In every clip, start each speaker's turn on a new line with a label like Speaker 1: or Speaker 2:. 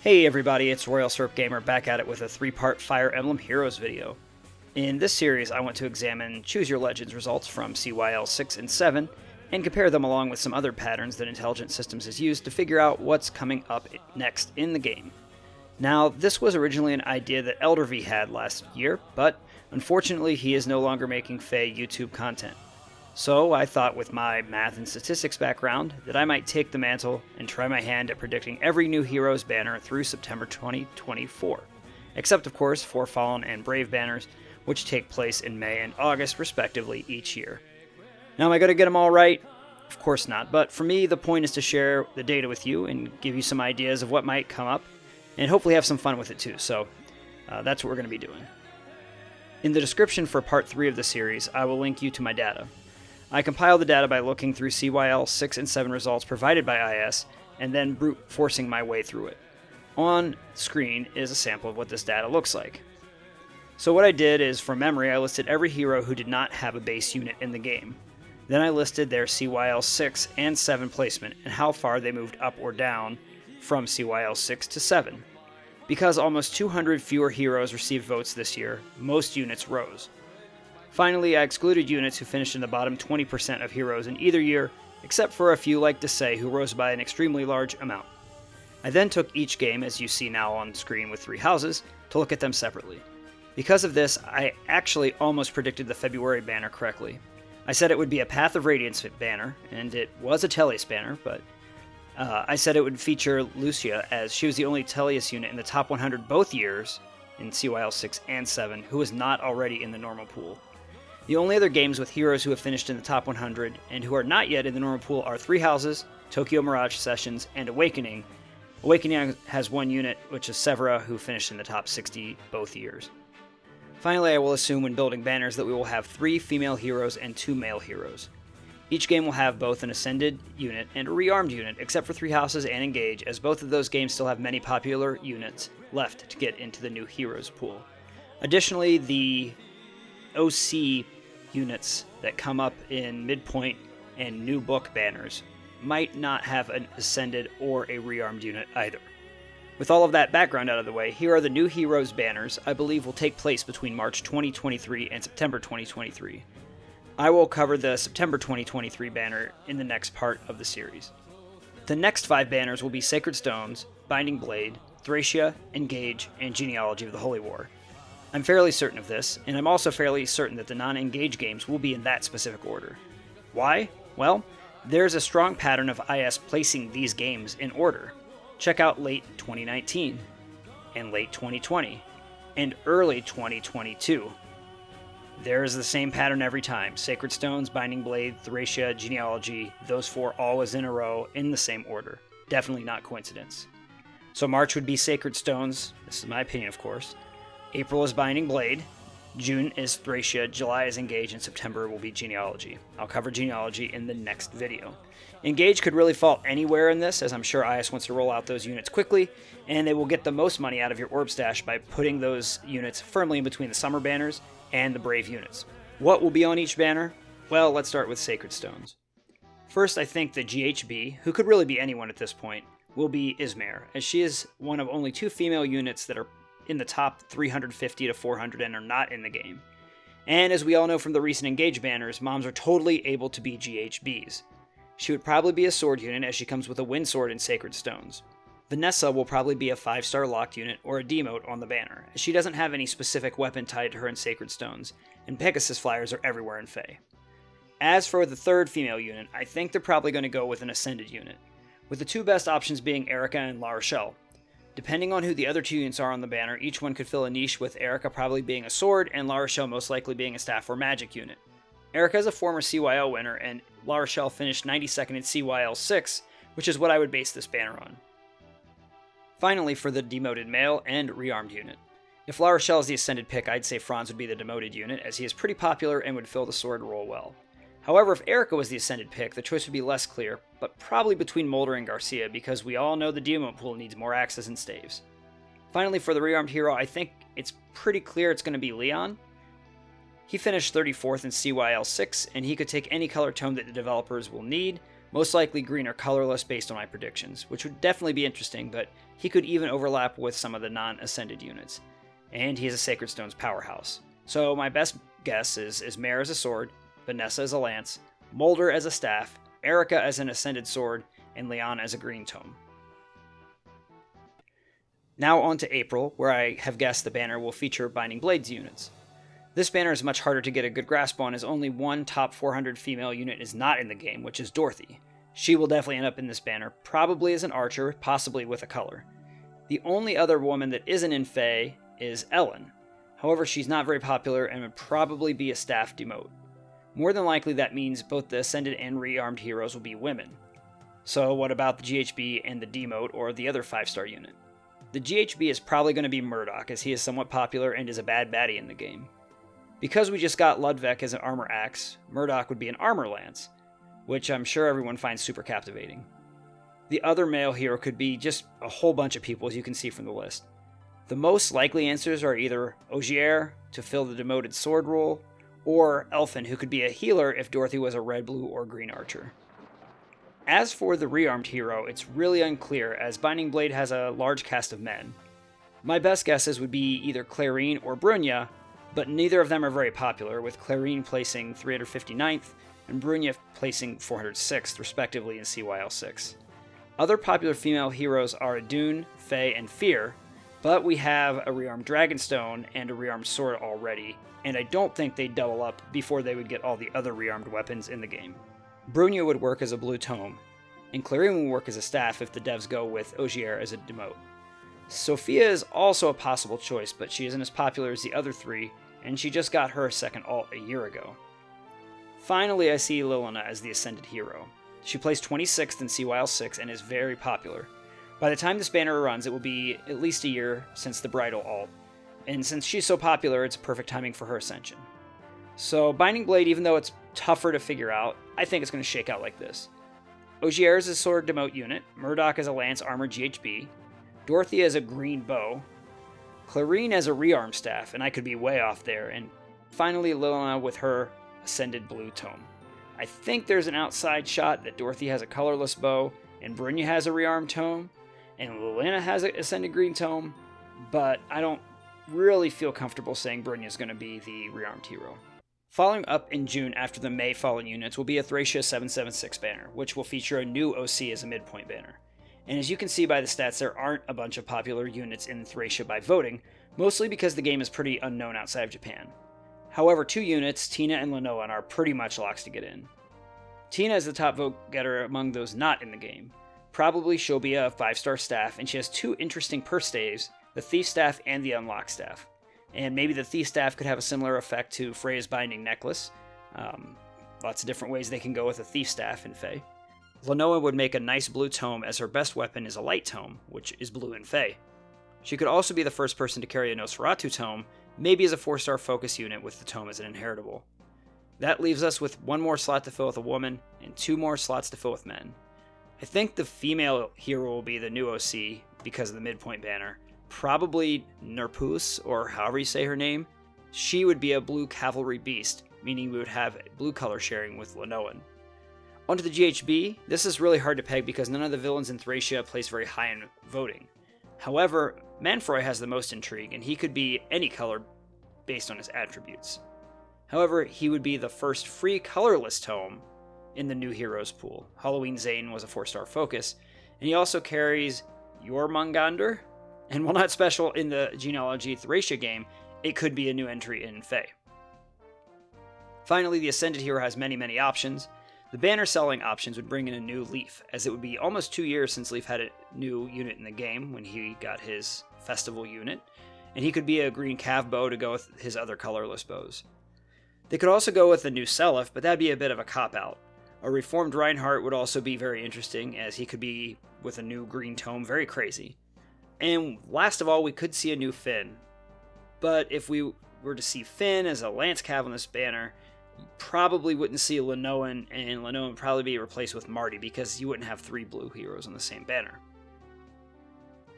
Speaker 1: Hey everybody, it's Royal Syrup Gamer back at it with a 3-part Fire Emblem Heroes video. In this series, I want to examine Choose Your Legends results from CYL 6 and 7, and compare them along with some other patterns that Intelligent Systems has used to figure out what's coming up next in the game. Now, this was originally an idea that ElderV had last year, but unfortunately he is no longer making Faye YouTube content. So I thought with my math and statistics background that I might take the mantle and try my hand at predicting every new Heroes banner through September 2024. Except of course for Fallen and Brave banners, which take place in May and August respectively each year. Now am I going to get them all right? Of course not, but for me the point is to share the data with you and give you some ideas of what might come up, and hopefully have some fun with it too, so that's what we're going to be doing. In the description for part 3 of the series, I will link you to my data. I compile the data by looking through CYL 6 and 7 results provided by IS, and then brute forcing my way through it. On screen is a sample of what this data looks like. So what I did is, from memory, I listed every hero who did not have a base unit in the game. Then I listed their CYL 6 and 7 placement, and how far they moved up or down from CYL 6 to 7. Because almost 200 fewer heroes received votes this year, most units rose. Finally, I excluded units who finished in the bottom 20% of heroes in either year, except for a few like Desai who rose by an extremely large amount. I then took each game, as you see now on screen with 3 houses, to look at them separately. Because of this, I actually almost predicted the February banner correctly. I said it would be a Path of Radiance banner, and it was a Tellius banner, but I said it would feature Lucia, as she was the only Tellius unit in the top 100 both years, in CYL 6 and 7, who was not already in the normal pool. The only other games with heroes who have finished in the top 100 and who are not yet in the normal pool are 3 Houses, Tokyo Mirage Sessions, and Awakening. Awakening has 1 unit, which is Severa, who finished in the top 60 both years. Finally, I will assume when building banners that we will have 3 female heroes and 2 male heroes. Each game will have both an Ascended unit and a Rearmed unit, except for 3 Houses and Engage, as both of those games still have many popular units left to get into the new heroes pool. Additionally, the OC units that come up in Midpoint and New Book banners might not have an Ascended or a Rearmed unit either. With all of that background out of the way, here are the new Heroes banners I believe will take place between March 2023 and September 2023. I will cover the September 2023 banner in the next part of the series. The next 5 banners will be Sacred Stones, Binding Blade, Thracia, Engage, and Genealogy of the Holy War. I'm fairly certain of this, and I'm also fairly certain that the non-Engage games will be in that specific order. Why? Well, there's a strong pattern of IS placing these games in order. Check out late 2019, and late 2020, and early 2022. There is the same pattern every time. Sacred Stones, Binding Blade, Thracia, Genealogy, those 4 always in a row in the same order. Definitely not coincidence. So March would be Sacred Stones, this is my opinion of course. April is Binding Blade, June is Thracia, July is Engage, and September will be Genealogy. I'll cover Genealogy in the next video. Engage could really fall anywhere in this, as I'm sure IS wants to roll out those units quickly, and they will get the most money out of your orb stash by putting those units firmly in between the summer banners and the Brave units. What will be on each banner? Well, let's start with Sacred Stones. First, I think the GHB, who could really be anyone at this point, will be Ismare, as she is one of only 2 female units that are in the top 350 to 400 and are not in the game. And as we all know from the recent Engage banners, moms are totally able to be GHBs. She would probably be a sword unit as she comes with a wind sword and Sacred Stones. Vanessa will probably be a 5-star locked unit or a demote on the banner, as she doesn't have any specific weapon tied to her in Sacred Stones, and Pegasus flyers are everywhere in Fae. As for the 3rd female unit, I think they're probably going to go with an Ascended unit, with the 2 best options being Erica and La Rochelle. Depending on who the other 2 units are on the banner, each one could fill a niche, with Erica probably being a sword and La Rochelle most likely being a staff or magic unit. Erica is a former CYL winner, and La Rochelle finished 92nd in CYL 6, which is what I would base this banner on. Finally, for the demoted male and rearmed unit. If La Rochelle is the Ascended pick, I'd say Franz would be the demoted unit, as he is pretty popular and would fill the sword role well. However, if Erica was the Ascended pick, the choice would be less clear, but probably between Mulder and Garcia, because we all know the demote pool needs more axes and staves. Finally, for the rearmed hero, I think it's pretty clear it's going to be Leon. He finished 34th in CYL 6, and he could take any color tone that the developers will need, most likely green or colorless based on my predictions, which would definitely be interesting, but he could even overlap with some of the non-ascended units. And he is a Sacred Stones powerhouse. So my best guess is Mare as a sword, Vanessa as a lance, Mulder as a staff, Erica as an ascended sword, and Leon as a green tome. Now on to April, where I have guessed the banner will feature Binding Blades units. This banner is much harder to get a good grasp on as only one top 400 female unit is not in the game, which is Dorothy. She will definitely end up in this banner, probably as an archer, possibly with a color. The only other woman that isn't in Fae is Ellen. However, she's not very popular and would probably be a staff demote. More than likely that means both the Ascended and Rearmed heroes will be women. So what about the GHB and the demote or the other 5-star unit? The GHB is probably going to be Murdoch, as he is somewhat popular and is a bad baddie in the game. Because we just got Ludwig as an armor axe, Murdoch would be an armor lance, which I'm sure everyone finds super captivating. The other male hero could be just a whole bunch of people, as you can see from the list. The most likely answers are either Ogier, to fill the demoted sword role, or Elfin, who could be a healer if Dorothy was a red, blue, or green archer. As for the rearmed hero, it's really unclear, as Binding Blade has a large cast of men. My best guesses would be either Clarine or Brunya, but neither of them are very popular, with Clarine placing 359th and Brunya placing 406th, respectively, in CYL 6. Other popular female heroes are Adune, Faye, and Fear, but we have a rearmed Dragonstone and a rearmed sword already, and I don't think they'd double up before they would get all the other rearmed weapons in the game. Brunya would work as a blue tome, and Clarine would work as a staff if the devs go with Ogier as a demote. Sophia is also a possible choice, but she isn't as popular as the other three, and she just got her second alt a year ago. Finally, I see Lilina as the Ascended hero. She placed 26th in CYL 6 and is very popular. By the time this banner runs, it will be at least a year since the bridal alt, and since she's so popular, it's perfect timing for her ascension. So Binding Blade, even though it's tougher to figure out, I think it's going to shake out like this. Ogier is a sword demote unit, Murdoch as a lance armor GHB, Dorothy as a green bow, Clarine as a rearm staff, and I could be way off there, and finally Lilina with her ascended blue tome. I think there's an outside shot that Dorothy has a colorless bow, and Brunya has a rearm tome, and Lilina has an ascended green tome, but I don't really feel comfortable saying Brunya is going to be the rearmed hero. Following up in June after the May Fallen units will be a Thracia 776 banner, which will feature a new OC as a midpoint banner. And as you can see by the stats, there aren't a bunch of popular units in Thracia by voting, mostly because the game is pretty unknown outside of Japan. However, two units, Tina and Lenoan, are pretty much locks to get in. Tina is the top vote getter among those not in the game. Probably she'll be a 5-star staff, and she has two interesting perk staves, the Thief Staff and the Unlock Staff. And maybe the Thief Staff could have a similar effect to Freya's Binding Necklace. Lots of different ways they can go with a Thief Staff in Fae. Lenoa would make a nice blue tome, as her best weapon is a light tome, which is blue in Fae. She could also be the first person to carry a Nosferatu tome, maybe as a 4-star focus unit with the tome as an inheritable. That leaves us with one more slot to fill with a woman, and 2 more slots to fill with men. I think the female hero will be the new OC because of the midpoint banner. Probably Nerpus, or however you say her name. She would be a blue cavalry beast, meaning we would have blue color sharing with Lenoan. Onto the GHB, this is really hard to peg because none of the villains in Thracia place very high in voting. However, Manfroy has the most intrigue, and he could be any color based on his attributes. However, he would be the first free colorless tome in the new heroes pool. Halloween Zane was a 4-star focus, and he also carries Jormungandr, and while not special in the Genealogy Thracia game, it could be a new entry in Fae. Finally, the Ascended hero has many options. The banner selling options would bring in a new Leaf, as it would be almost 2 years since Leaf had a new unit in the game when he got his festival unit, and he could be a green cav bow to go with his other colorless bows. They could also go with a new Seliph, but that'd be a bit of a cop-out. A reformed Reinhardt would also be very interesting, as he could be, with a new green tome, very crazy. And last of all, we could see a new Finn. But if we were to see Finn as a Lance Cav on this banner, you probably wouldn't see Lenoan, and Lenoan would probably be replaced with Marty because you wouldn't have 3 blue heroes on the same banner.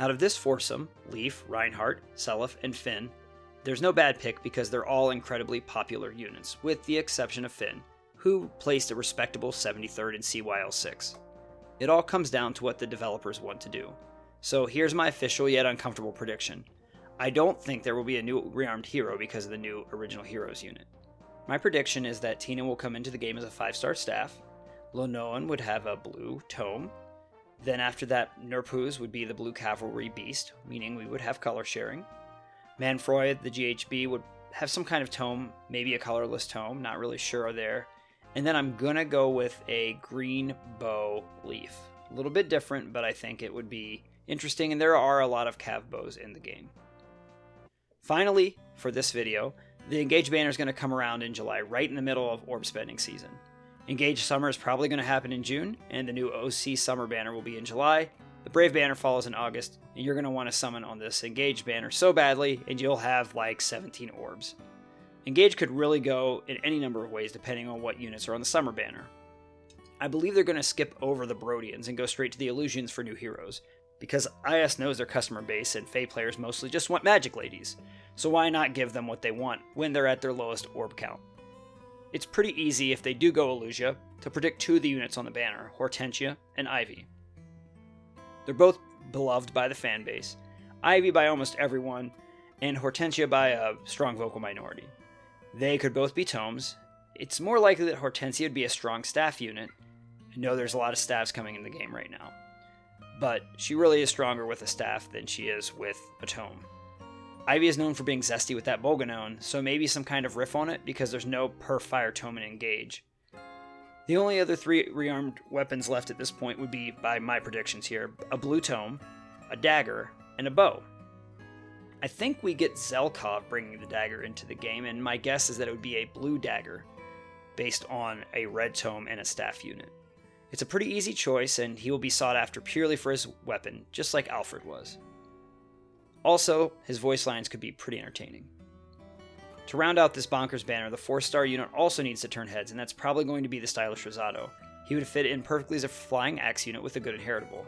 Speaker 1: Out of this foursome, Leaf, Reinhardt, Seliph, and Finn, there's no bad pick because they're all incredibly popular units, with the exception of Finn, who placed a respectable 73rd in CYL6. It all comes down to what the developers want to do. So here's my official yet uncomfortable prediction. I don't think there will be a new rearmed hero because of the new original heroes unit. My prediction is that Tina will come into the game as a 5-star staff, Lonoan would have a blue tome, then after that Nurpuz would be the blue cavalry beast, meaning we would have color sharing. Manfroy, the GHB, would have some kind of tome, maybe a colorless tome, not really sure there. And then I'm gonna go with a green bow leaf. A little bit different, but I think it would be interesting, and there are a lot of cav bows in the game. Finally, for this video, the Engage banner is going to come around in July, right in the middle of orb spending season. Engage Summer is probably going to happen in June, and the new OC Summer banner will be in July. The Brave banner follows in August, and you're going to want to summon on this Engage banner so badly, and you'll have like 17 orbs. Engage could really go in any number of ways depending on what units are on the Summer banner. I believe they're going to skip over the Brodians and go straight to the Illusions for new heroes, because IS knows their customer base and Fae players mostly just want magic ladies, so why not give them what they want when they're at their lowest orb count? It's pretty easy if they do go Illusia to predict 2 of the units on the banner, Hortensia and Ivy. They're both beloved by the fan base, Ivy by almost everyone, and Hortensia by a strong vocal minority. They could both be tomes. It's more likely that Hortensia would be a strong staff unit. I know there's a lot of staffs coming in the game right now, but she really is stronger with a staff than she is with a tome. Ivy is known for being zesty with that Bolganone, so maybe some kind of riff on it because there's no per fire tome in Engage. The only other 3 rearmed weapons left at this point would be, by my predictions here, a blue tome, a dagger, and a bow. I think we get Zelkov bringing the dagger into the game, and my guess is that it would be a blue dagger based on a red tome and a staff unit. It's a pretty easy choice, and he will be sought after purely for his weapon, just like Alfred was. Also, his voice lines could be pretty entertaining. To round out this bonkers banner, the 4-star unit also needs to turn heads, and that's probably going to be the stylish Rosado. He would fit in perfectly as a flying axe unit with a good inheritable.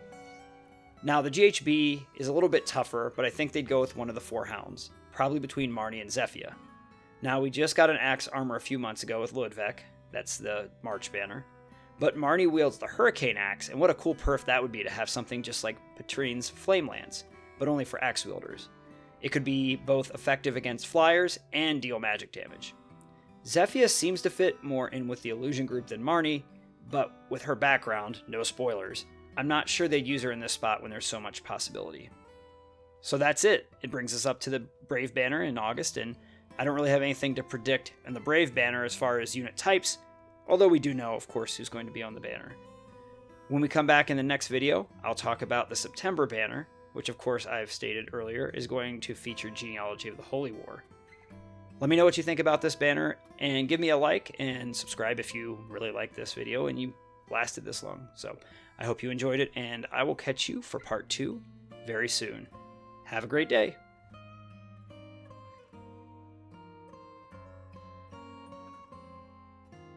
Speaker 1: Now, the GHB is a little bit tougher, but I think they'd go with one of the 4 hounds, probably between Marnie and Zephyia. Now, we just got an axe armor a few months ago with Ludwig, that's the March banner, but Marnie wields the Hurricane Axe, and what a cool perf that would be to have something just like Patrine's Flame Lance, but only for axe wielders. It could be both effective against flyers and deal magic damage. Zephyia seems to fit more in with the illusion group than Marnie, but with her background, no spoilers, I'm not sure they'd use her in this spot when there's so much possibility. So that's it. It brings us up to the Brave banner in August, and I don't really have anything to predict in the Brave banner as far as unit types, although we do know, of course, who's going to be on the banner. When we come back in the next video, I'll talk about the September banner, which of course I've stated earlier is going to feature Genealogy of the Holy War. Let me know what you think about this banner, and give me a like and subscribe if you really like this video and you lasted this long. So I hope you enjoyed it, and I will catch you for part 2 very soon. Have a great day.